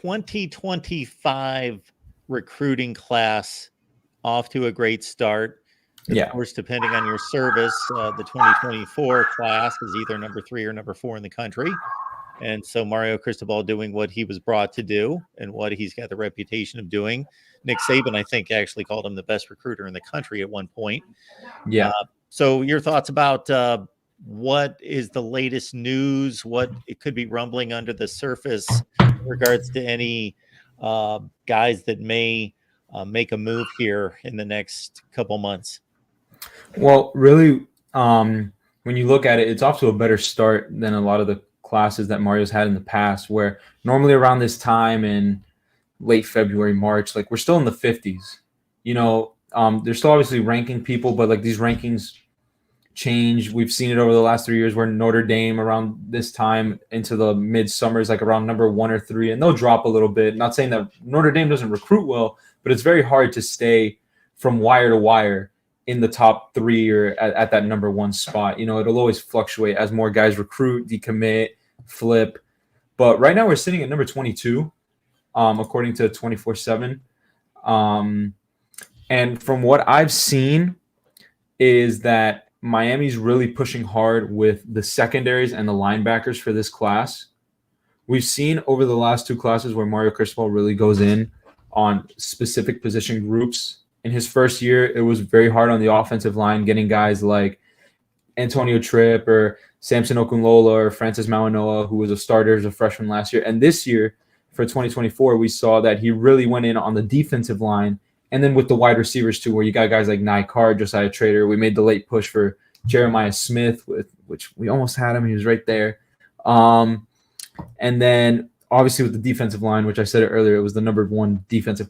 2025 recruiting class off to a great start. Of course, depending on your service, the 2024 class is either number 3 or number 4 in the country. And so Mario Cristobal doing what he was brought to do and what he's got the reputation of doing. Nick Saban, I think, actually called him the best recruiter in the country at one point. Yeah. So your thoughts about what is the latest news, what it could be rumbling under the surface in regards to any guys that may make a move here in the next couple months? Well, really, when you look at it, it's off to a better start than a lot of the classes that Mario's had in the past, where normally around this time in late February, March, like we're still in the 50s. You know, they're still obviously ranking people, but like these rankings change. We've seen it over the last 3 years where Notre Dame around this time into the mid-summer is like around number 1 or 3, and they'll drop a little bit. Not saying that Notre Dame doesn't recruit well, but it's very hard to stay from wire to wire in the top 3 or at that number 1 spot. You know, it'll always fluctuate as more guys recruit, decommit, flip. But right now we're sitting at number 22, according to 24/7. And from what I've seen is that Miami's really pushing hard with the secondaries and the linebackers for this class. We've seen over the last 2 classes where Mario Cristobal really goes in on specific position groups. In his first year, it was very hard on the offensive line, getting guys like Antonio Tripp or Samson Okunlola or Francis Mawanoa, who was a starter as a freshman last year. And this year, for 2024, we saw that he really went in on the defensive line, and then with the wide receivers too, where you got guys like Nye Card, Josiah Trader. We made the late push for Jeremiah Smith, which we almost had him. He was right there. And then obviously with the defensive line, which I said earlier, it was the number 1 defensive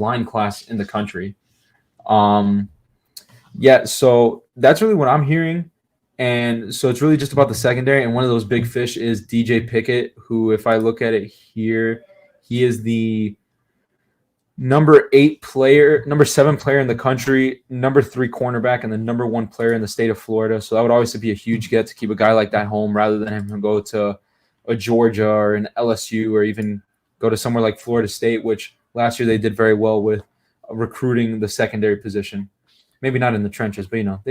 line class in the country. Yeah, so that's really what I'm hearing. And so it's really just about the secondary. And one of those big fish is DJ Pickett, who, if I look at it here, he is the number 7 player in the country, number 3 cornerback, and the number 1 player in the state of Florida. So that would obviously be a huge get to keep a guy like that home rather than him go to a Georgia or an LSU or even go to somewhere like Florida State, which last year they did very well with recruiting the secondary position. Maybe not in the trenches, but, you know, they did.